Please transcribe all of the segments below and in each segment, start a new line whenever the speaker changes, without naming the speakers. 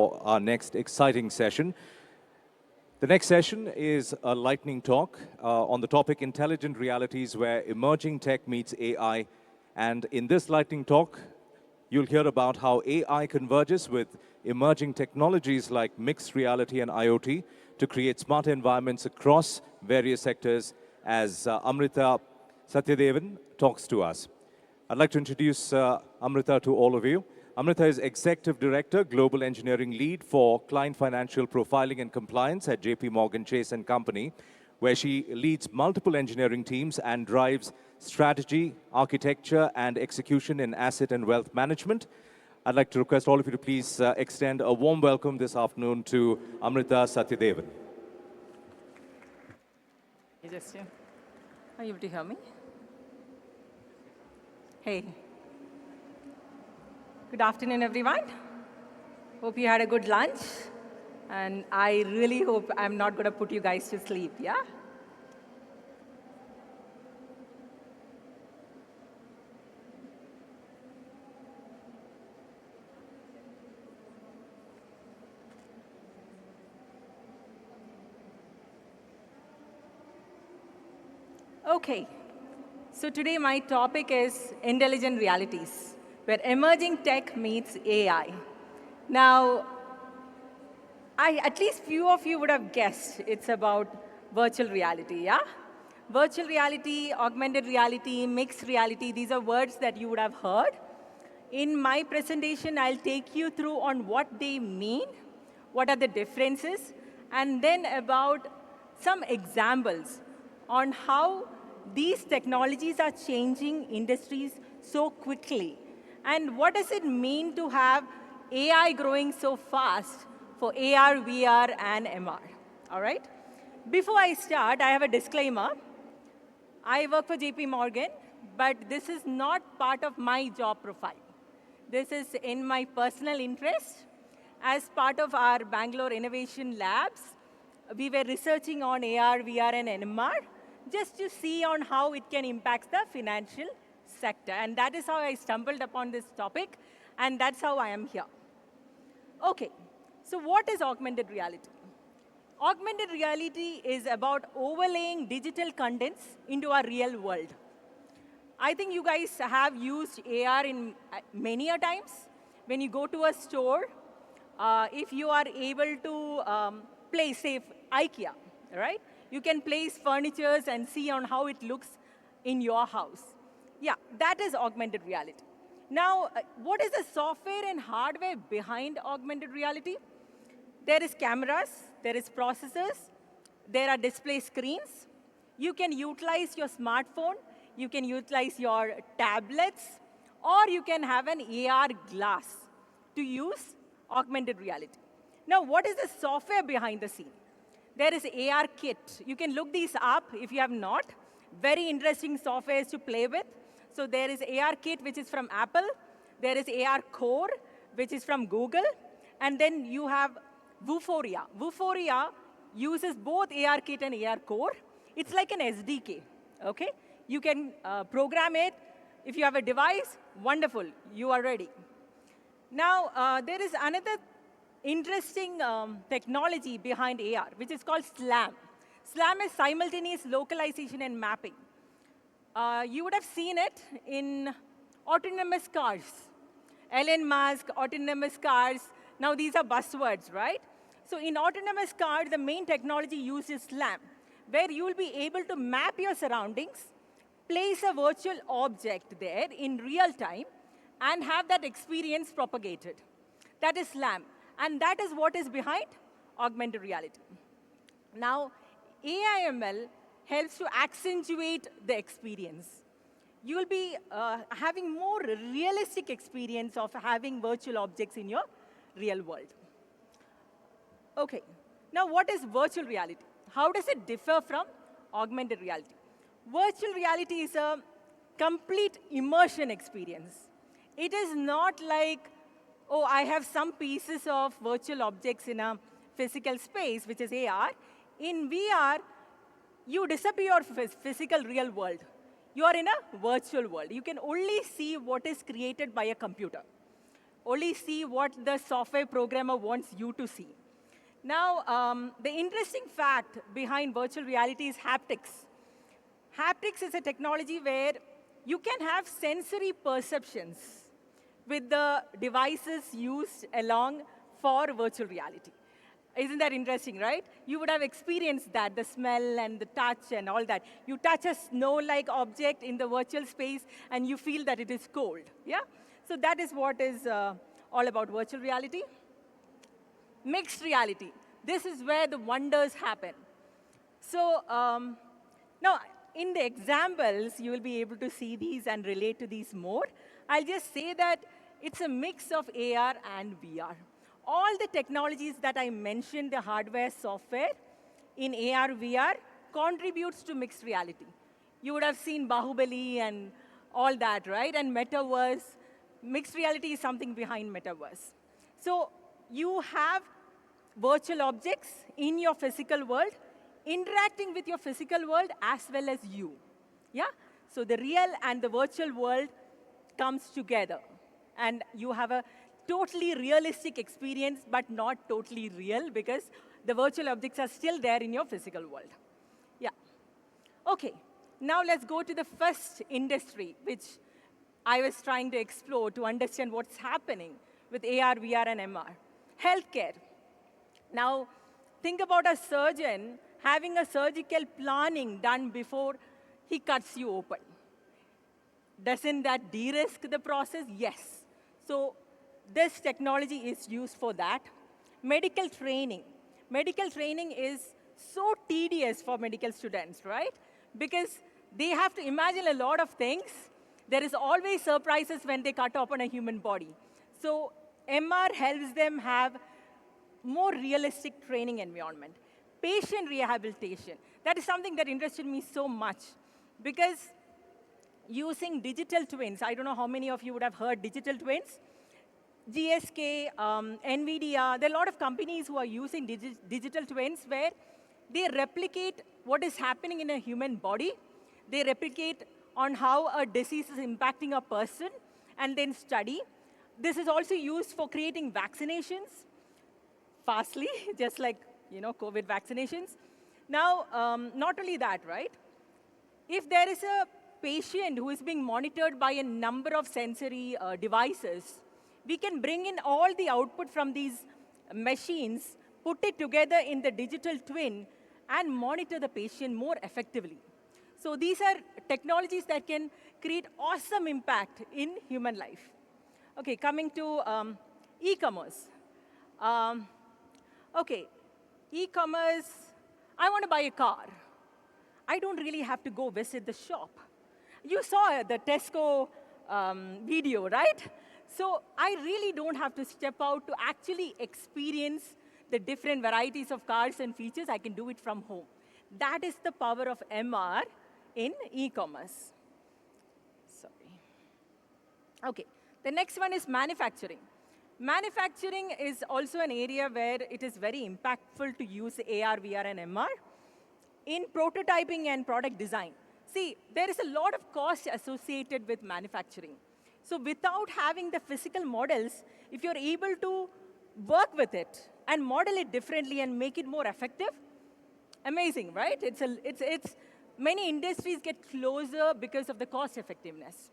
For our next exciting session. The next session is a lightning talk on the topic Intelligent Realities, where emerging tech meets AI. And in this lightning talk, you'll hear about how AI converges with emerging technologies like mixed reality and IoT to create smart environments across various sectors as Amrita Satyadevan talks to us. I'd like to introduce Amrita to all of you. Amrita is Executive Director, Global Engineering Lead for Client Financial Profiling and Compliance at JP Morgan Chase & Company, where she leads multiple engineering teams and drives strategy, architecture, and execution in asset and wealth management. I'd like to request all of you to please extend a warm welcome this afternoon to Amrita Satyadevan.
Hey, Justin. Are you able to hear me? Hey. Good afternoon, everyone. Hope you had a good lunch. And I really hope I'm not going to put you guys to sleep, yeah? Okay. So today my topic is intelligent realities, where emerging tech meets AI. Now, at least few of you would have guessed it's about virtual reality, yeah? Virtual reality, augmented reality, mixed reality, these are words that you would have heard. In my presentation, I'll take you through on what they mean, what are the differences, and then about some examples on how these technologies are changing industries so quickly. And what does it mean to have AI growing so fast for AR, VR, and MR? All right? Before I start, I have a disclaimer. I work for JP Morgan, but this is not part of my job profile. This is in my personal interest. As part of our Bangalore Innovation Labs, we were researching on AR, VR, and MR just to see on how it can impact the financial sector. And that is how I stumbled upon this topic, and that's how I am here. Okay, so what is augmented reality? Augmented reality is about overlaying digital contents into our real world. I think you guys have used AR in many a times. When you go to a store, if you are able to place, say, IKEA, right? You can place furnitures and see on how it looks in your house. Yeah, that is augmented reality. Now, what is the software and hardware behind augmented reality? There is cameras, there is processors, there are display screens. You can utilize your smartphone, you can utilize your tablets, or you can have an AR glass to use augmented reality. Now, what is the software behind the scene? There is AR Kit. You can look these up if you have not. Very interesting softwares to play with. So there is AR Kit, which is from Apple. There is AR Core, which is from Google. And then you have Vuforia. Vuforia uses both AR Kit and AR Core. It's like an SDK, okay? You can program it. If you have a device, wonderful, you are ready. Now, there is another interesting technology behind AR, which is called SLAM. SLAM is simultaneous localization and mapping. You would have seen it in autonomous cars. Elon Musk, autonomous cars. Now, these are buzzwords, right? So in autonomous cars, the main technology used is SLAM, where you will be able to map your surroundings, place a virtual object there in real time, and have that experience propagated. That is SLAM. And that is what is behind augmented reality. Now, AI/ML helps to accentuate the experience. You will be having more realistic experience of having virtual objects in your real world. Okay, now what is virtual reality? How does it differ from augmented reality? Virtual reality is a complete immersion experience. It is not like, oh, I have some pieces of virtual objects in a physical space, which is AR. In VR, you disappear from physical real world. You are in a virtual world. You can only see what is created by a computer. only see what the software programmer wants you to see. Now, the interesting fact behind virtual reality is haptics. Haptics is a technology where you can have sensory perceptions with the devices used along for virtual reality. Isn't that interesting, right? You would have experienced that, the smell and the touch and all that. You touch a snow-like object in the virtual space, and you feel that it is cold, yeah? So that is what is all about virtual reality. Mixed reality. This is where the wonders happen. So now, in the examples, you will be able to see these and relate to these more. I'll just say that it's a mix of AR and VR. All the technologies that I mentioned, the hardware, software, in AR, VR, contributes to mixed reality. You would have seen Bahubali and all that, right? And metaverse. Mixed reality is something behind metaverse. So you have virtual objects in your physical world, interacting with your physical world as well as you. Yeah? So the real and the virtual world comes together. And you have a totally realistic experience, but not totally real, because the virtual objects are still there in your physical world. Yeah. OK, now let's go to the first industry, which I was trying to explore to understand what's happening with AR, VR, and MR. Healthcare. Now, think about a surgeon having a surgical planning done before he cuts you open. Doesn't that de-risk the process? Yes. So this technology is used for that. Medical training. Medical training is so tedious for medical students, right? Because they have to imagine a lot of things. There is always surprises when they cut open a human body. So MR helps them have more realistic training environment. Patient rehabilitation. That is something that interested me so much, because using digital twins, I don't know how many of you would have heard digital twins. GSK, NVIDIA, there are a lot of companies who are using digital twins where they replicate what is happening in a human body. They replicate on how a disease is impacting a person, and then study. This is also used for creating vaccinations fastly, just like COVID vaccinations. Now, not only that, right? If there is a patient who is being monitored by a number of sensory devices, we can bring in all the output from these machines, put it together in the digital twin, and monitor the patient more effectively. So these are technologies that can create awesome impact in human life. OK, coming to e-commerce. OK, e-commerce, I want to buy a car. I don't really have to go visit the shop. You saw the Tesco video, right? So I really don't have to step out to actually experience the different varieties of cars and features. I can do it from home. That is the power of MR in e-commerce. Sorry. OK, the next one is manufacturing. Manufacturing is also an area where it is very impactful to use AR, VR, and MR in prototyping and product design. See, there is a lot of cost associated with manufacturing. So without having the physical models, if you're able to work with it and model it differently and make it more effective, amazing, right? Many industries get closer because of the cost effectiveness.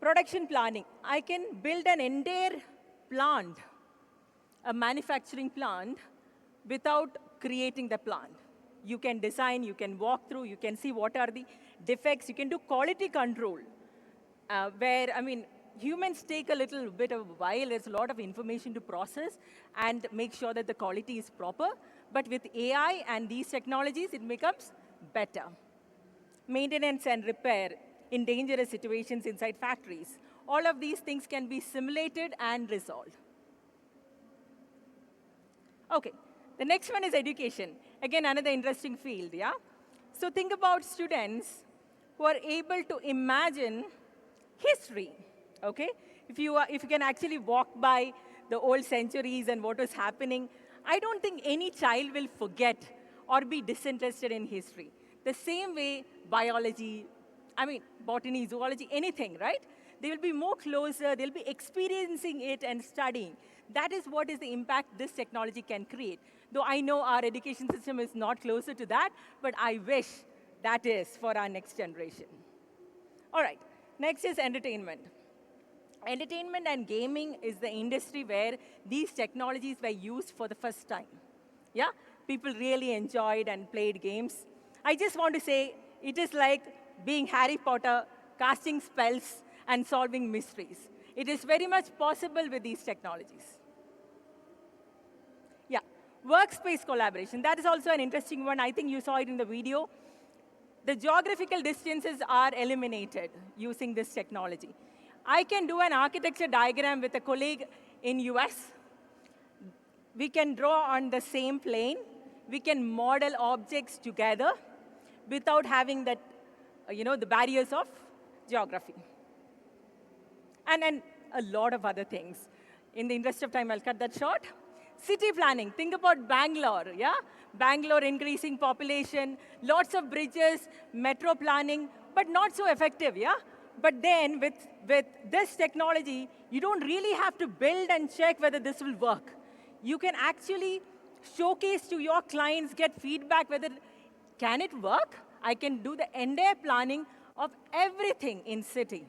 Production planning. I can build an entire plant, a manufacturing plant, without creating the plant. You can design, you can walk through, you can see what are the defects, you can do quality control, where, humans take a little bit of a while. There's a lot of information to process and make sure that the quality is proper. But with AI and these technologies, it becomes better. Maintenance and repair in dangerous situations inside factories. All of these things can be simulated and resolved. OK, the next one is education. Again, another interesting field, yeah? So think about students who are able to imagine history, OK? If you can actually walk by the old centuries and what was happening, I don't think any child will forget or be disinterested in history. The same way biology, botany, zoology, anything, right? They will be more closer, they'll be experiencing it and studying. That is what is the impact this technology can create. Though I know our education system is not closer to that, but I wish that is for our next generation. All right, next is entertainment. Entertainment and gaming is the industry where these technologies were used for the first time. Yeah, people really enjoyed and played games. I just want to say, it is like being Harry Potter, casting spells, and solving mysteries. It is very much possible with these technologies. Yeah, workspace collaboration. That is also an interesting one. I think you saw it in the video. The geographical distances are eliminated using this technology. I can do an architecture diagram with a colleague in US. We can draw on the same plane. We can model objects together without having that, the barriers of geography. And a lot of other things. In the interest of time, I'll cut that short. City planning, think about Bangalore, yeah? Bangalore increasing population, lots of bridges, metro planning, but not so effective, yeah? But then with this technology, you don't really have to build and check whether this will work. You can actually showcase to your clients, get feedback whether, can it work? I can do the entire planning of everything in city.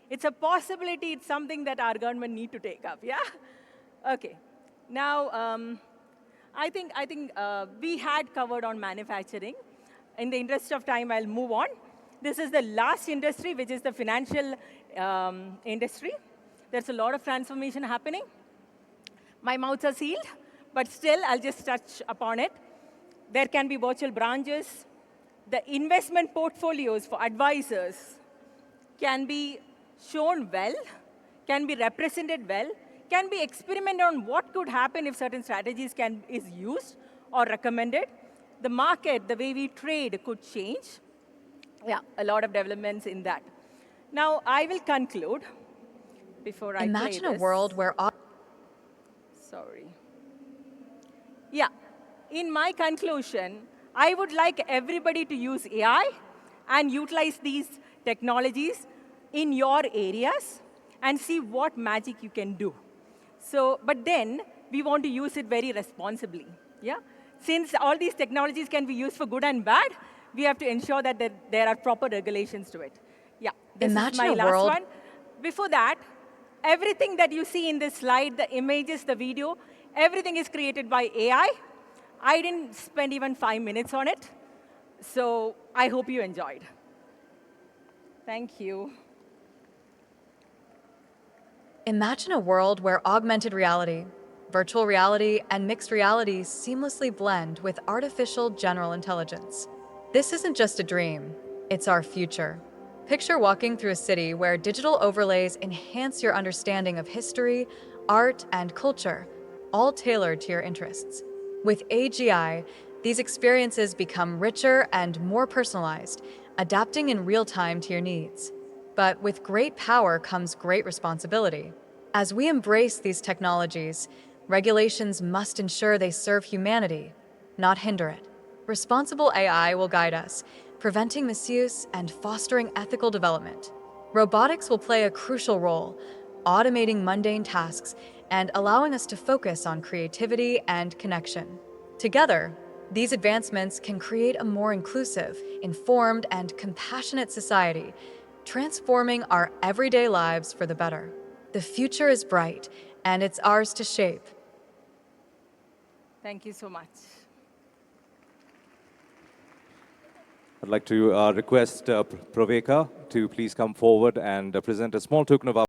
It's a possibility, it's something that our government need to take up, yeah? Okay, now, I think we had covered on manufacturing. In the interest of time, I'll move on. This is the last industry, which is the financial industry. There's a lot of transformation happening. My mouths are sealed, but still, I'll just touch upon it. There can be virtual branches. The investment portfolios for advisors can be shown well, can be represented well, can be experimented on what could happen if certain strategies is used or recommended. The market, the way we trade could change. Yeah, a lot of developments in that. Now, I will conclude before I
Imagine
play this.
A world where
Sorry. Yeah, in my conclusion, I would like everybody to use AI and utilize these technologies in your areas and see what magic you can do. So, but then we want to use it very responsibly. Yeah? Since all these technologies can be used for good and bad, we have to ensure that there are proper regulations to it. Yeah, this is my last one. Before that, everything that you see in this slide, the images, the video, everything is created by AI. I didn't spend even 5 minutes on it. So I hope you enjoyed. Thank you.
Imagine a world where augmented reality, virtual reality, and mixed reality seamlessly blend with artificial general intelligence. This isn't just a dream, it's our future. Picture walking through a city where digital overlays enhance your understanding of history, art, and culture, all tailored to your interests. With AGI, these experiences become richer and more personalized, adapting in real time to your needs. But with great power comes great responsibility. As we embrace these technologies, regulations must ensure they serve humanity, not hinder it. Responsible AI will guide us, preventing misuse and fostering ethical development. Robotics will play a crucial role, automating mundane tasks and allowing us to focus on creativity and connection. Together, these advancements can create a more inclusive, informed, and compassionate society, transforming our everyday lives for the better. The future is bright, and it's ours to shape.
Thank you so much.
I'd like to request Praveka to please come forward and present a small token of our